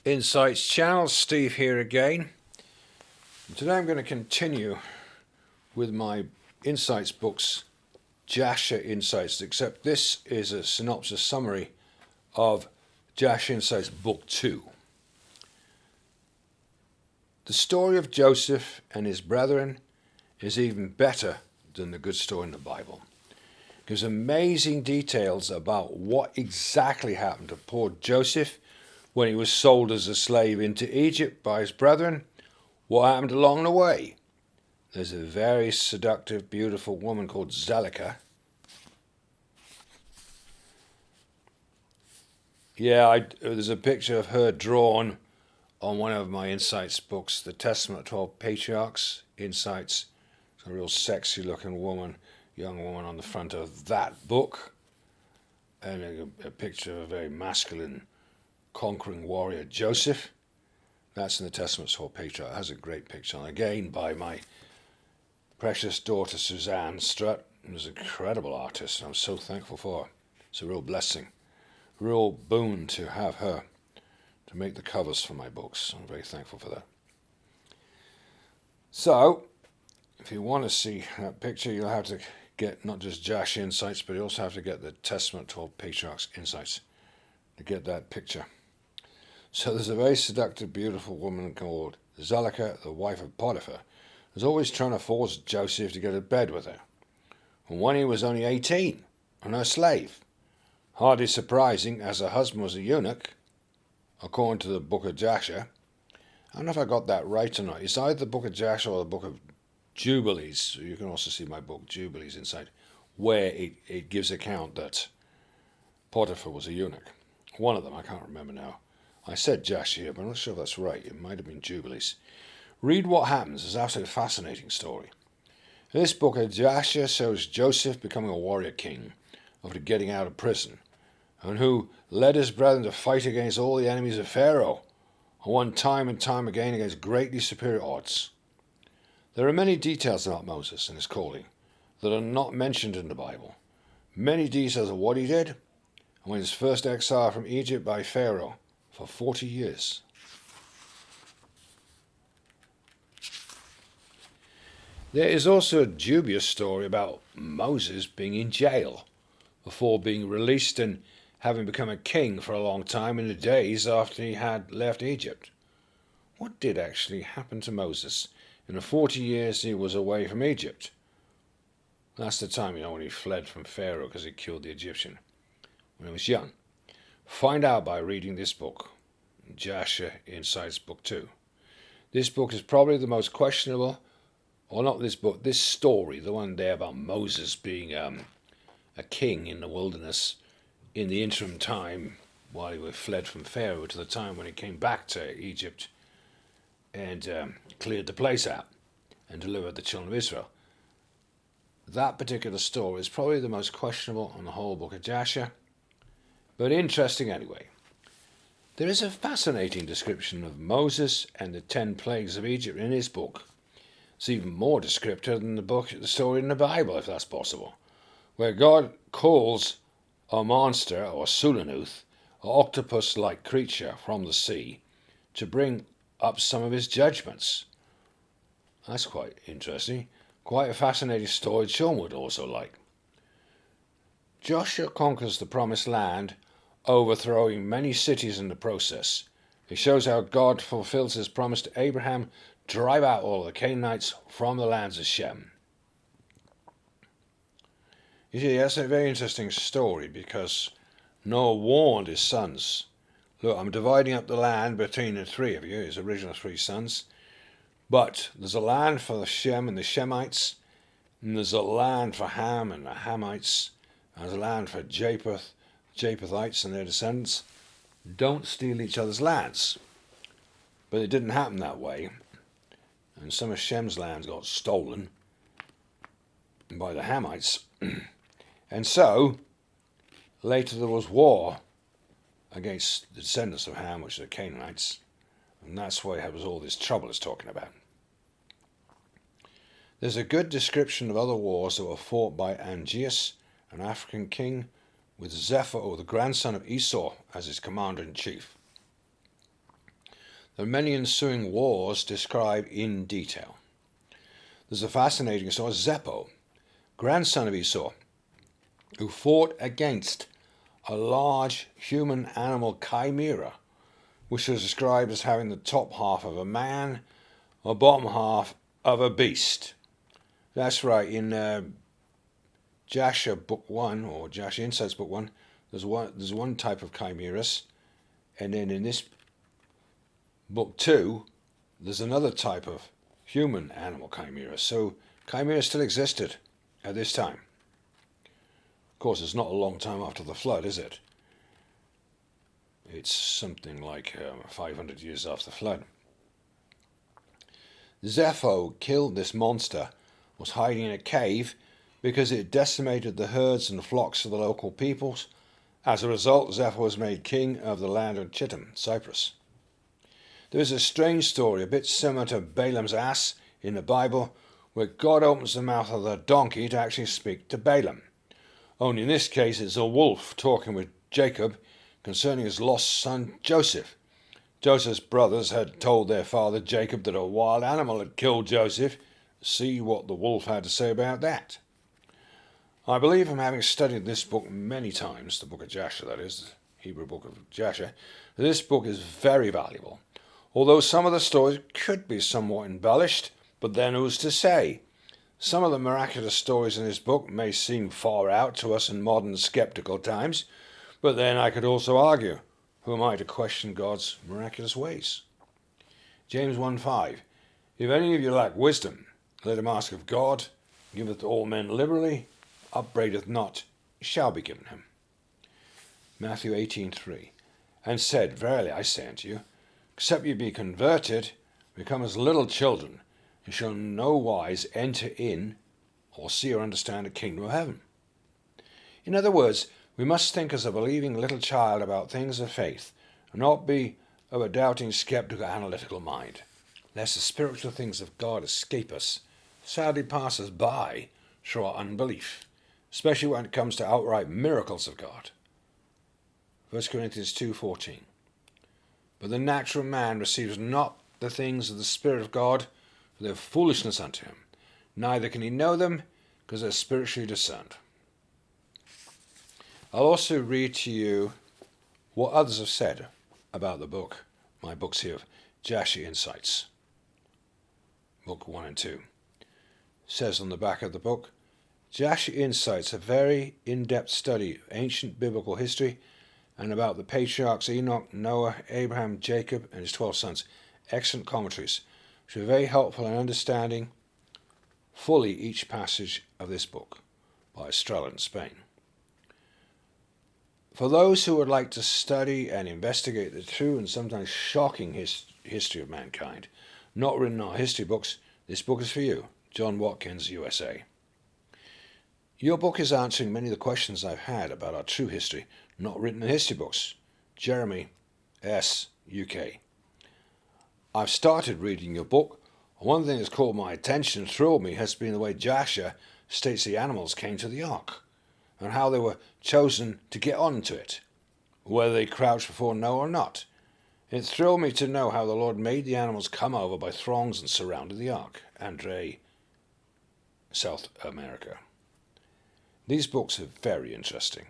Insights channel. Steve here again. Today I'm going to continue with my Insights books, Jasher Insights, except this is a synopsis summary of Jasher Insights Book 2. The story of Joseph and his brethren is even better than the good story in the Bible. It gives amazing details about what exactly happened to poor Joseph when he was sold as a slave into Egypt by his brethren, what happened along the way. There's a very seductive, beautiful woman called Zelika. There's a picture of her drawn on one of my Insights books, The Testament of 12 Patriarchs, Insights. It's a real sexy looking woman, young woman on the front of that book. And a picture of a very masculine, conquering warrior, Joseph. That's in the Testament of 12 Patriarchs. It has a great picture. And again, by my precious daughter, Suzanne Strutt, who's an incredible artist. I'm so thankful for her. It's a real blessing, real boon to have her to make the covers for my books. I'm very thankful for that. So, if you want to see that picture, you'll have to get not just Jasher Insights, but you also have to get the Testament of 12 Patriarchs Insights to get that picture. So there's a very seductive, beautiful woman called Zelika, the wife of Potiphar, who's always trying to force Joseph to go to bed with her. And when he was only 18 and her slave, hardly surprising as her husband was a eunuch, according to the Book of Jasher. I don't know if I got that right or not. It's either the Book of Jasher or the Book of Jubilees. You can also see my book, Jubilees, inside, where it gives account that Potiphar was a eunuch. One of them, I can't remember now. I said Jasher here, but I'm not sure if that's right. It might have been Jubilees. Read what happens. It's an absolutely fascinating story. This book of Jasher shows Joseph becoming a warrior king after getting out of prison, and who led his brethren to fight against all the enemies of Pharaoh, and won time and time again against greatly superior odds. There are many details about Moses and his calling that are not mentioned in the Bible. Many details of what he did, and when his first exile from Egypt by Pharaoh for 40 years. There is also a dubious story about Moses being in jail before being released and having become a king for a long time in the days after he had left Egypt. What did actually happen to Moses in the 40 years he was away from Egypt? That's the time, when he fled from Pharaoh because he killed the Egyptian when he was young. Find out by reading this book, Jasher Insights Book 2. This book is probably the most questionable, or not this book, this story, the one there about Moses being a king in the wilderness in the interim time while he fled from Pharaoh to the time when he came back to Egypt and cleared the place out and delivered the children of Israel. That particular story is probably the most questionable on the whole book of Jasher, but interesting anyway. There is a fascinating description of Moses and the 10 plagues of Egypt in his book. It's even more descriptive than the story in the Bible, if that's possible, where God calls a monster, or Sulanuth, an octopus-like creature from the sea, to bring up some of his judgments. That's quite interesting. Quite a fascinating story Sean would also like. Joshua conquers the promised land, overthrowing many cities in the process. It shows how God fulfills his promise to Abraham, drive out all the Canaanites from the lands of Shem. You see, that's a very interesting story because Noah warned his sons, look, I'm dividing up the land between the three of you, his original 3 sons, but there's a land for the Shem and the Shemites, and there's a land for Ham and the Hamites, and there's a land for Japhetites and their descendants. Don't steal each other's lands. But it didn't happen that way, and some of Shem's lands got stolen by the Hamites. And so, later there was war against the descendants of Ham, which are the Canaanites, and that's why there was all this trouble it's talking about. There's a good description of other wars that were fought by Angeas, an African king, with Zephyr, the grandson of Esau, as his commander-in-chief. and many ensuing wars described in detail. There's a fascinating story of Zepho, grandson of Esau, who fought against a large human-animal chimera, which was described as having the top half of a man or bottom half of a beast. That's right, in Jasher Book 1, or Jasher Insights Book 1, there's one type of chimeras, and then in this Book 2, there's another type of human-animal chimera. So chimeras still existed at this time. Of course, it's not a long time after the flood, is it? It's something like 500 years after the flood. Zepho killed this monster, was hiding in a cave because it decimated the herds and flocks of the local peoples. As a result, Zepho was made king of the land of Chittim, Cyprus. There is a strange story, a bit similar to Balaam's ass in the Bible, where God opens the mouth of the donkey to actually speak to Balaam. Only in this case it's a wolf talking with Jacob concerning his lost son Joseph. Joseph's brothers had told their father Jacob that a wild animal had killed Joseph. See what the wolf had to say about that. I believe, from having studied this book many times, the Book of Jasher, that is, the Hebrew Book of Jasher, this book is very valuable. Although some of the stories could be somewhat embellished, but then who's to say? Some of the miraculous stories in this book may seem far out to us in modern skeptical times, but then I could also argue, who am I to question God's miraculous ways? James 1:5, if any of you lack wisdom, let him ask of God, giveth to all men liberally, upbraideth not, shall be given him. Matthew 18:3, and said, verily I say unto you, except ye be converted, become as little children, and shall no wise enter in, or see or understand the kingdom of heaven. In other words, we must think as a believing little child about things of faith, and not be of a doubting, skeptical, analytical mind, lest the spiritual things of God escape us, sadly pass us by through our unbelief, especially when it comes to outright miracles of God. 1 Corinthians 2:14, but the natural man receives not the things of the Spirit of God, for they are foolishness unto him, neither can he know them, because they are spiritually discerned. I'll also read to you what others have said about the book, my books here, Jasher Insights, Book 1 and 2. It says on the back of the book, Jasher Insights, a very in-depth study of ancient biblical history and about the patriarchs Enoch, Noah, Abraham, Jacob, and his 12 sons. Excellent commentaries, which are very helpful in understanding fully each passage of this book, by Estrella in Spain. For those who would like to study and investigate the true and sometimes shocking history of mankind, not written in our history books, this book is for you. John Watkins, USA. Your book is answering many of the questions I've had about our true history, not written in history books. Jeremy S., UK. I've started reading your book, and one thing that's caught my attention and thrilled me has been the way Jasher states the animals came to the ark, and how they were chosen to get onto it, whether they crouched before Noah or not. It thrilled me to know how the Lord made the animals come over by throngs and surrounded the ark. Andre, South America. These books are very interesting.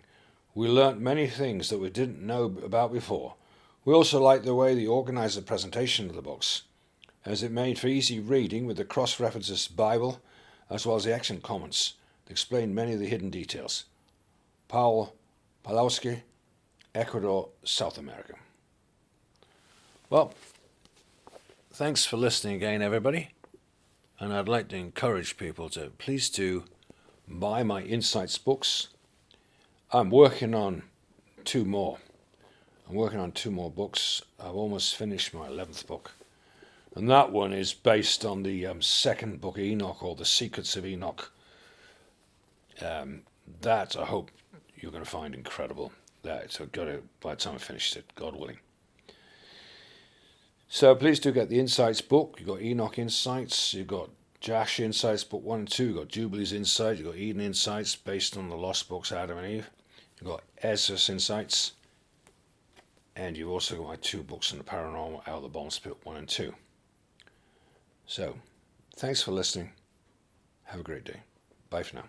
We learnt many things that we didn't know about before. We also liked the way they organized the presentation of the books, as it made for easy reading with the cross-references to the Bible, as well as the excellent comments that explained many of the hidden details. Paul Palowski, Ecuador, South America. Well, thanks for listening again, everybody. And I'd like to encourage people to please do buy my Insights books. I'm working on two more. Books. I've almost finished my 11th book. And that one is based on the second book of Enoch, or The Secrets of Enoch. That I hope you're going to find incredible. So by the time I finished it, God willing. So please do get the Insights book. You've got Enoch Insights, you've got Jasher Insights book 1 and 2, you've got Jubilees Insights, you've got Eden Insights based on the lost books Adam and Eve, you've got Ezra's Insights, And you've also got my 2 books on the paranormal, Out of the Bottomless Pit 1 and 2. So, thanks for listening. Have a great day. Bye for now.